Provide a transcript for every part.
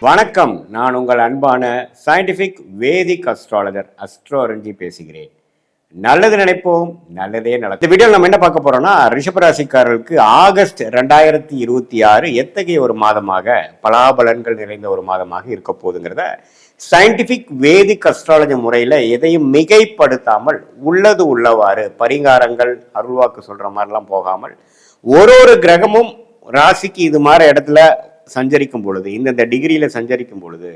வணக்கம். நான் உங்கள் அன்பான சயின்டிஃபிக் வேதிக் அஸ்ட்ராலஜர் அஸ்ட்ரோரஞ்சி பேசுகிறேன். நல்லது நினைப்போம், நல்லதே நடக்கும். இந்த வீடியோவில் நம்ம என்ன பார்க்க போறோம்னா, ரிஷபராசிக்காரர்களுக்கு ஆகஸ்ட் 2026 எத்தகைய ஒரு மாதமாக, பலாபலன்கள் நிறைந்த ஒரு மாதமாக இருக்க போகுதுங்கிறத சயின்டிஃபிக் வேதிக் அஸ்ட்ராலஜி முறையில் எதையும் மிகைப்படுத்தாமல் உள்ளது உள்ளவாறு பரிகாரங்கள் அருள்வாக்கு சொல்ற மாதிரிலாம் போகாமல் ஒரு கிரகமும் ராசிக்கு இது மாதிரி இடத்துல சஞ்சரிக்கும் பொழுது, இந்த டிகிரியில சஞ்சரிக்கும் பொழுது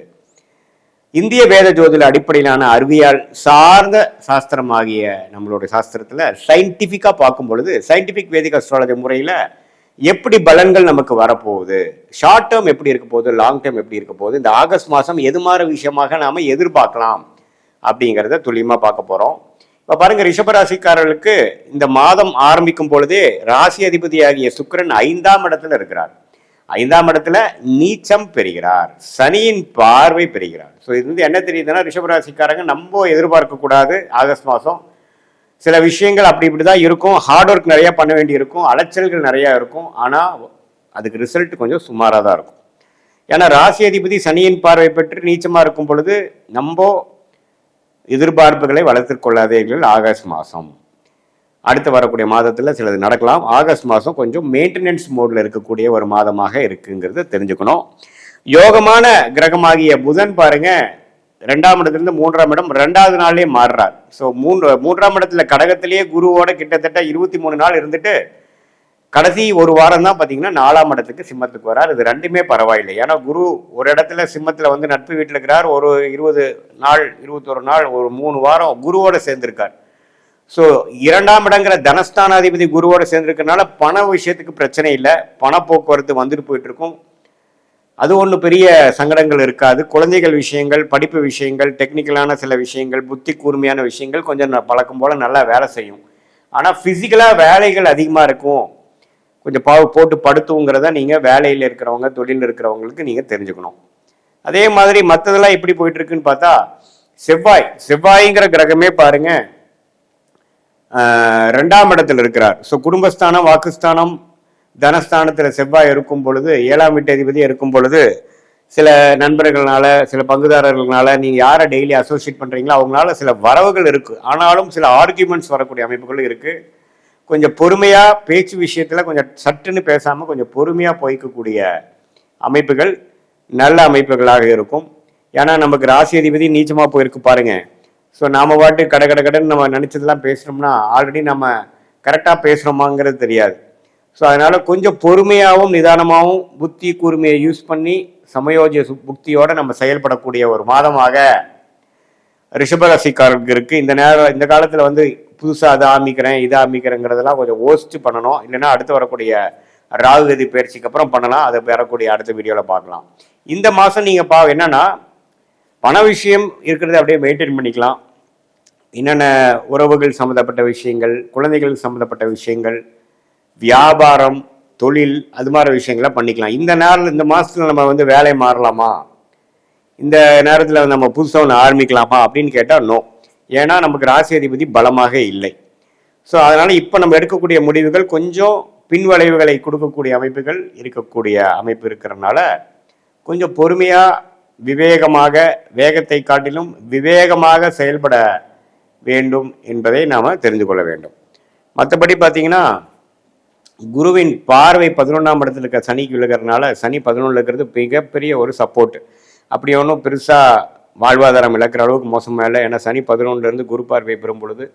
இந்திய வேத ஜோதிட அடிப்படையிலான அறிவியல் சார்ந்த சாஸ்திரமாகிய நம்மளுடைய சாஸ்திரத்துல சயின்டிபிக்கா பார்க்கும் பொழுது சயின்டிபிக் வேதிக் அஸ்ட்ராலஜி முறையில எப்படி பலன்கள் நமக்கு வரப்போகுது, ஷார்ட் டேர்ம் எப்படி இருக்க போகுது, லாங் டேர்ம் எப்படி இருக்க போகுது, இந்த ஆகஸ்ட் மாதம் எது மாதிரி விஷயமாக நாம எதிர்பார்க்கலாம் அப்படிங்கிறத துல்லியமா பார்க்க போறோம். இப்ப பாருங்க, ரிஷபராசிக்காரர்களுக்கு இந்த மாதம் ஆரம்பிக்கும் பொழுதே ராசி அதிபதியாகிய சுக்கிரன் 5ஆம் இடத்துல இருக்கிறார். 5ஆம் இடத்துல நீச்சம் பெறுகிறார், சனியின் பார்வை பெறுகிறார். ஸோ இது வந்து என்ன தெரியுதுன்னா, ரிஷபராசிக்காரங்க நம்ம எதிர்பார்க்க கூடாது. ஆகஸ்ட் மாதம் சில விஷயங்கள் அப்படி இப்படிதான் இருக்கும். ஹார்ட் ஒர்க் நிறைய பண்ண வேண்டி இருக்கும், அலைச்சல்கள் நிறைய இருக்கும். ஆனால் அதுக்கு ரிசல்ட் கொஞ்சம் சுமாராக தான் இருக்கும். ஏன்னா ராசி அதிபதி சனியின் பார்வை பெற்று நீச்சமாக இருக்கும் பொழுது நம்ம எதிர்பார்ப்புகளை வளர்த்து கொள்ளாதீர்கள். ஆகஸ்ட் மாதம் அடுத்து வரக்கூடிய மாதத்தில் சிலது நடக்கலாம். ஆகஸ்ட் மாதம் கொஞ்சம் மெயின்டெனன்ஸ் மோடில் இருக்கக்கூடிய ஒரு மாதமாக இருக்குங்கிறத தெரிஞ்சுக்கணும். யோகமான கிரகமாகிய புதன் பாருங்க, 2ஆம் இடத்துலேருந்து 3ஆம் இடம் 2வது நாள்லேயே மாறுறார். ஸோ 3ஆம் இடத்துல கடகத்திலேயே குருவோட கிட்டத்தட்ட 23 நாள் இருந்துட்டு கடைசி ஒரு வாரம் தான் பார்த்தீங்கன்னா 4ஆம் இடத்துக்கு சிம்மத்துக்கு வரார். இது ரெண்டுமே பரவாயில்லை. ஏன்னா குரு ஒரு இடத்துல சிம்மத்தில் வந்து நட்பு வீட்டில் இருக்கிறார். ஒரு 20 நாள் 21 நாள் ஒரு 3 வாரம் குருவோட சேர்ந்திருக்கார். ஸோ 2ஆம் இடங்கிற தனஸ்தானாதிபதி குருவோட சேர்ந்திருக்கிறதுனால பண விஷயத்துக்கு பிரச்சனை இல்லை. பண போக்குவரத்து வந்துட்டு போயிட்டு இருக்கும். அது ஒன்றும் பெரிய சங்கடங்கள் இருக்காது. குழந்தைகள் விஷயங்கள், படிப்பு விஷயங்கள், டெக்னிக்கலான சில விஷயங்கள், புத்தி கூர்மையான விஷயங்கள் கொஞ்சம் பழக்கம் போல் நல்லா வேலை செய்யும். ஆனால் ஃபிசிக்கலாக வேலைகள் அதிகமாக இருக்கும். கொஞ்சம் போட்டு படுத்துங்கிறத நீங்கள் வேலையில் இருக்கிறவங்க, தொழிலில் இருக்கிறவங்களுக்கு நீங்கள் தெரிஞ்சுக்கணும். அதே மாதிரி மற்றதெல்லாம் எப்படி போயிட்டு இருக்குன்னு பார்த்தா, செவ்வாய்ங்கிற கிரகமே பாருங்க 2ஆம் இடத்துல இருக்கிறார். ஸோ குடும்பஸ்தானம், வாக்குஸ்தானம், தனஸ்தானத்தில் செவ்வாய் இருக்கும் பொழுது, 7ஆம் வீட்டு அதிபதி இருக்கும் பொழுது சில நண்பர்களால, சில பங்குதாரர்களால, நீங்கள் யாரை டெய்லி அசோசியேட் பண்ணுறீங்களோ அவங்களால சில வரவுகள் இருக்குது. ஆனாலும் சில ஆர்கியூமெண்ட்ஸ் வரக்கூடிய அமைப்புகளும் இருக்குது. கொஞ்சம் பொறுமையாக பேச்சு விஷயத்தில் கொஞ்சம் சட்டுன்னு பேசாமல் கொஞ்சம் பொறுமையாக போய்க்கக்கூடிய அமைப்புகள் நல்ல அமைப்புகளாக இருக்கும். ஏன்னா நமக்கு ராசி அதிபதி நீச்சமாக போயிருக்கு பாருங்க. ஸோ நாம் பாட்டு கடன் நம்ம நினச்சதெல்லாம் பேசுகிறோம்னா ஆல்ரெடி நம்ம கரெக்டாக பேசுகிறோமாங்கிறது தெரியாது. ஸோ அதனால் கொஞ்சம் பொறுமையாகவும் நிதானமாகவும் புத்தி கூர்மையை யூஸ் பண்ணி சமயோஜிய புக்தியோடு நம்ம செயல்படக்கூடிய ஒரு மாதமாக ரிஷபராசிக்காரருக்கு இருக்குது. இந்த காலத்தில் வந்து புதுசாக அதை ஆரம்பிக்கிறேன் இதை ஆரம்பிக்கிறேங்கிறதெல்லாம் கொஞ்சம் யோசிச்சு பண்ணணும். இல்லைன்னா அடுத்து வரக்கூடிய ராகுகதி பயிற்சிக்கு அப்புறம் பண்ணலாம். அதை வரக்கூடிய அடுத்த வீடியோவில் பார்க்கலாம். இந்த மாதம் நீங்கள் என்னன்னா பண விஷயம் இருக்கிறத அப்படியே மெயின்டைன் பண்ணிக்கலாம். என்னென்ன உறவுகள் சம்மந்தப்பட்ட விஷயங்கள், குழந்தைகள் சம்மந்தப்பட்ட விஷயங்கள், வியாபாரம், தொழில், அது மாதிரி விஷயங்களை பண்ணிக்கலாம். இந்த மாதத்தில் நம்ம வந்து வேலை மாறலாமா, இந்த நேரத்தில் நம்ம புதுசாக ஒன்று ஆரம்பிக்கலாமா அப்படின்னு கேட்டால் நோ. ஏன்னா நமக்கு ராசி அதிபதி பலமாக இல்லை. ஸோ அதனால் இப்போ நம்ம எடுக்கக்கூடிய முடிவுகள் கொஞ்சம் பின்வளைவுகளை கொடுக்கக்கூடிய அமைப்புகள் இருக்கக்கூடிய அமைப்பு இருக்கிறதுனால கொஞ்சம் பொறுமையாக விவேகமாக, வேகத்தை காட்டிலும் விவேகமாக செயல்பட வேண்டும் என்பதை நாம் தெரிந்து கொள்ள வேண்டும். மற்றபடி பார்த்தீங்கன்னா குருவின் பார்வை 11ஆம் இடத்துல இருக்க சனிக்கு விழுகிறதுனால, சனி 11 இருக்கிறது மிகப்பெரிய ஒரு சப்போர்ட். அப்படி ஒன்றும் பெருசாக வாழ்வாதாரம் இழக்கிற அளவுக்கு மோசமாக இல்லை. ஏன்னா சனி 11லேருந்து குரு பார்வை பெறும் பொழுது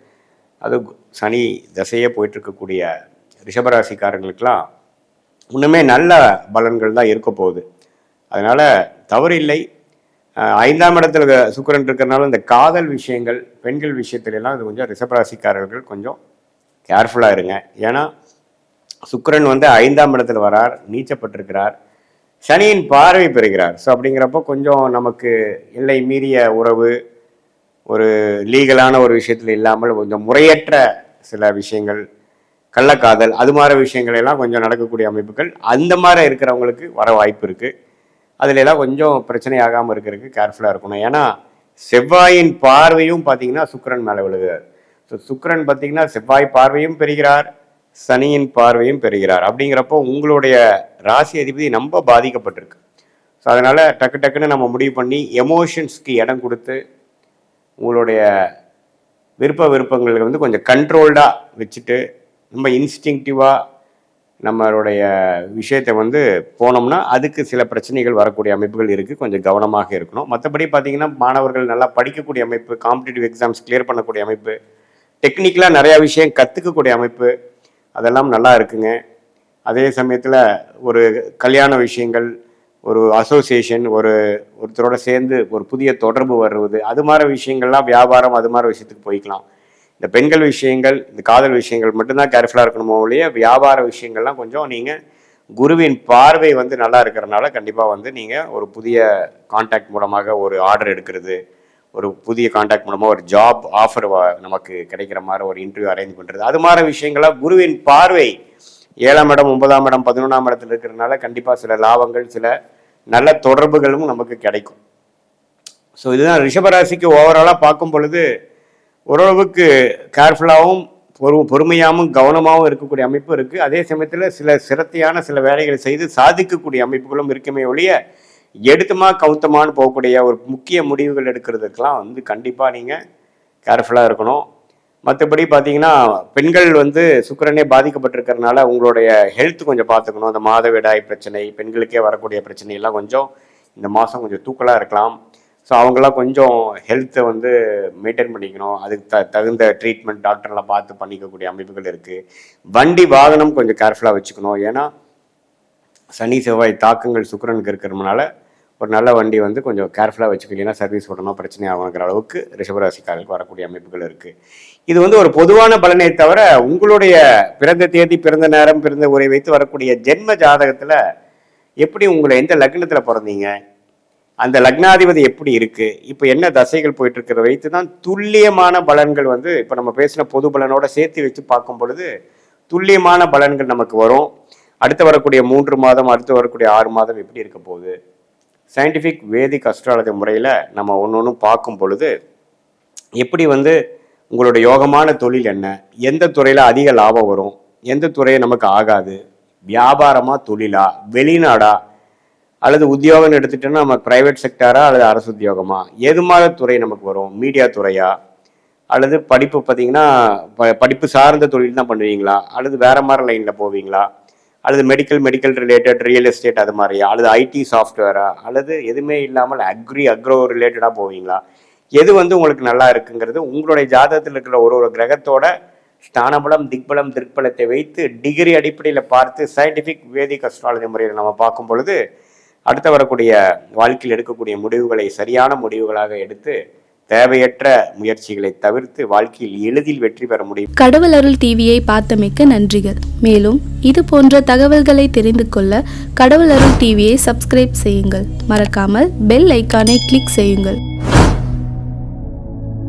அது சனி தசையே போயிட்டு இருக்கக்கூடிய ரிஷபராசிக்காரங்களுக்கெல்லாம் இன்னுமே நல்ல பலன்கள் தான் இருக்க போகுது. அதனால் தவறு இல்லை. 5ஆம் இடத்துல சுக்கிரன் இருக்கிறதுனால இந்த காதல் விஷயங்கள், பெண்கள் விஷயத்துலலாம் இது கொஞ்சம் ரிஷபராசிக்காரர்கள் கொஞ்சம் கேர்ஃபுல்லாக இருங்க. ஏன்னா சுக்கிரன் வந்து 5ஆம் இடத்துல வரார், நீச்சப்பட்டிருக்கிறார், சனியின் பார்வை பெறுகிறார். ஸோ அப்படிங்கிறப்போ கொஞ்சம் நமக்கு எல்லை மீறிய உறவு, ஒரு லீகலான ஒரு விஷயத்தில் இல்லாமல் கொஞ்சம் முறையற்ற சில விஷயங்கள், கள்ளக்காதல், அது மாதிரி விஷயங்கள் எல்லாம் கொஞ்சம் நடக்கக்கூடிய அமைப்புகள் அந்த மாதிரி இருக்கிறவங்களுக்கு வர வாய்ப்பு இருக்குது. அதுல எல்லாம் கொஞ்சம் பிரச்சனை ஆகாமல் இருக்கிறதுக்கு கேர்ஃபுல்லாக இருக்கணும். ஏன்னா செவ்வாயின் பார்வையும் பார்த்தீங்கன்னா சுக்கிரன் மேலே விழுகிறார். ஸோ சுக்கிரன் பார்த்தீங்கன்னா செவ்வாய் பார்வையும் பெறுகிறார், சனியின் பார்வையும் பெறுகிறார். அப்படிங்கிறப்போ உங்களுடைய ராசி அதிபதி ரொம்ப பாதிக்கப்பட்டிருக்கு. ஸோ அதனால் டக்கு டக்குன்னு நம்ம முடிவு பண்ணி எமோஷன்ஸ்க்கு இடம் கொடுத்து உங்களுடைய விருப்பங்களை வந்து கொஞ்சம் கண்ட்ரோல்டாக வச்சுட்டு ரொம்ப இன்ஸ்டிங்டிவாக நம்மளுடைய விஷயத்தை வந்து போனோம்னா அதுக்கு சில பிரச்சனைகள் வரக்கூடிய அமைப்புகள் இருக்குது. கொஞ்சம் கவனமாக இருக்கணும். மற்றபடி பார்த்திங்கன்னா மாணவர்கள் நல்லா படிக்கக்கூடிய அமைப்பு, காம்படிட்டிவ் எக்ஸாம்ஸ் கிளியர் பண்ணக்கூடிய அமைப்பு, டெக்னிக்கலாக நிறையா விஷயம் கற்றுக்கக்கூடிய அமைப்பு, அதெல்லாம் நல்லா இருக்குங்க. அதே சமயத்தில் ஒரு கல்யாண விஷயங்கள், ஒரு அசோசியேஷன், ஒருத்தரோட சேர்ந்து ஒரு புதிய தொடர்பு வருவது, அது மாதிரி விஷயங்கள்லாம் வியாபாரம், அது மாதிரி விஷயத்துக்கு போய்க்கலாம். இந்த பெண்கள் விஷயங்கள், இந்த காதல் விஷயங்கள் மட்டும்தான் கேர்ஃபுல்லாக இருக்கணுமோ ஒழிய வியாபார விஷயங்கள்லாம் கொஞ்சம் நீங்கள் குருவின் பார்வை வந்து நல்லா இருக்கிறனால கண்டிப்பாக வந்து நீங்கள் ஒரு புதிய கான்டாக்ட் மூலமாக ஒரு ஆர்டர் எடுக்கிறது, ஒரு புதிய கான்டாக்ட் மூலமாக ஒரு ஜாப் ஆஃபர் நமக்கு கிடைக்கிற மாதிரி ஒரு இன்டர்வியூ அரேஞ்ச் பண்ணுறது, அது மாதிரி விஷயங்களாக குருவின் பார்வை 7ஆம் இடம் 9ஆம் இடம் 11ஆம் இடத்துல இருக்கிறதுனால கண்டிப்பாக சில லாபங்கள், சில நல்ல தொடர்புகளும் நமக்கு கிடைக்கும். ஸோ இதுதான் ரிஷபராசிக்கு ஓவராலாக பார்க்கும் பொழுது ஓரளவுக்கு கேர்ஃபுல்லாகவும் பொறுமையாகவும் கவனமாகவும் இருக்கக்கூடிய அமைப்பு இருக்குது. அதே சமயத்தில் சில சிரத்தையான சில வேலைகளை செய்து சாதிக்கக்கூடிய அமைப்புகளும் இருக்குமே ஒழிய எடுத்துமா கவுத்தமானு போகக்கூடிய ஒரு முக்கிய முடிவுகள் எடுக்கிறதுக்கெலாம் வந்து கண்டிப்பாக நீங்கள் கேர்ஃபுல்லாக இருக்கணும். மற்றபடி பார்த்தீங்கன்னா பெண்கள் வந்து சுக்கிரனே பாதிக்கப்பட்டிருக்கிறதுனால உங்களுடைய ஹெல்த் கொஞ்சம் பார்த்துக்கணும். அந்த மாதவிடாய் பிரச்சனை, பெண்களுக்கே வரக்கூடிய பிரச்சனையெல்லாம் கொஞ்சம் இந்த மாதம் கொஞ்சம் தூக்கலாக இருக்கலாம். ஸோ அவங்களாம் கொஞ்சம் ஹெல்த்தை வந்து மெயின்டைன் பண்ணிக்கணும். அதுக்கு தகுந்த ட்ரீட்மெண்ட் டாக்டர்லாம் பார்த்து பண்ணிக்கக்கூடிய அமைப்புகள் இருக்குது. வண்டி வாகனம் கொஞ்சம் கேர்ஃபுல்லாக வச்சுக்கணும். ஏன்னா சனி செவ்வாய் தாக்கங்கள் சுக்கிரனுக்கு இருக்கிறதுனால ஒரு நல்ல வண்டி வந்து கொஞ்சம் கேர்ஃபுல்லாக வச்சுக்கலைன்னா சர்வீஸ் விடணும், பிரச்சனை ஆகுங்கிற அளவுக்கு ரிஷபராசிக்காரர்களுக்கு வரக்கூடிய அமைப்புகள் இருக்குது. இது வந்து ஒரு பொதுவான பலனை தவிர உங்களுடைய பிறந்த தேதி, பிறந்த நேரம், பிறந்த உரை வைத்து வரக்கூடிய ஜென்ம ஜாதகத்தில் எப்படி உங்களை எந்த லக்னத்தில் பிறந்தீங்க, அந்த லக்னாதிபதி எப்படி இருக்குது, இப்போ என்ன தசைகள் போயிட்டு இருக்கிறத வைத்து தான் துல்லியமான பலன்கள் வந்து இப்போ நம்ம பேசின பொது பலனோட சேர்த்து வச்சு பார்க்கும் பொழுது துல்லியமான பலன்கள் நமக்கு வரும். அடுத்து வரக்கூடிய 3 மாதம், அடுத்து வரக்கூடிய 6 மாதம் எப்படி இருக்க போகுது, சயின்டிஃபிக் வேதிக் அஸ்ட்ராலஜி முறையில் நம்ம ஒன்று பார்க்கும் பொழுது எப்படி வந்து உங்களுடைய யோகமான தொழில் என்ன, எந்த துறையில் அதிக லாபம் வரும், எந்த துறையை நமக்கு ஆகாது, வியாபாரமா தொழிலா, வெளிநாடா, அல்லது உத்தியோகம்னு எடுத்துட்டோன்னா நமக்கு ப்ரைவேட் செக்டாரா அல்லது அரசு உத்தியோகமா, எது மாதிரி துறை நமக்கு வரும், மீடியா துறையா, அல்லது படிப்பு பார்த்தீங்கன்னா படிப்பு சார்ந்த தொழில் தான் பண்ணுவீங்களா, அல்லது வேற மாதிரி லைனில் போவீங்களா, அல்லது மெடிக்கல் ரிலேட்டட் ரியல் எஸ்டேட் அது மாதிரியா, அல்லது ஐடி சாஃப்ட்வேரா, அல்லது எதுவுமே இல்லாமல் அக்ரோ ரிலேட்டடாக போவீங்களா, எது வந்து உங்களுக்கு நல்லா இருக்குங்கிறது உங்களுடைய ஜாதகத்தில் இருக்கிற ஒரு கிரகத்தோட ஸ்தானபலம், திக்பலம், திருப்பலத்தை வைத்து டிகிரி அடிப்படையில் பார்த்து சயின்டிஃபிக் வேதிக் அஸ்ட்ராலஜி முறையில் நம்ம பார்க்கும் பொழுது அடுத்து வரக்கூடிய வாழ்க்கையில் எடுக்கக்கூடிய முடிவுகளை சரியான முடிவுகளாக எடுத்து தேவையற்ற முயற்சிகளை தவிர்த்து வாழ்க்கையில் எளிதில் வெற்றி பெற முடியும். கடவுள் அருள் டிவியை பார்த்தமைக்க நன்றிகள். மேலும் இது போன்ற தகவல்களை தெரிந்து கொள்ள கடவுள் அருள் டிவியை சப்ஸ்கிரைப் செய்யுங்கள். மறக்காமல் பெல் ஐக்கானை கிளிக் செய்யுங்கள்.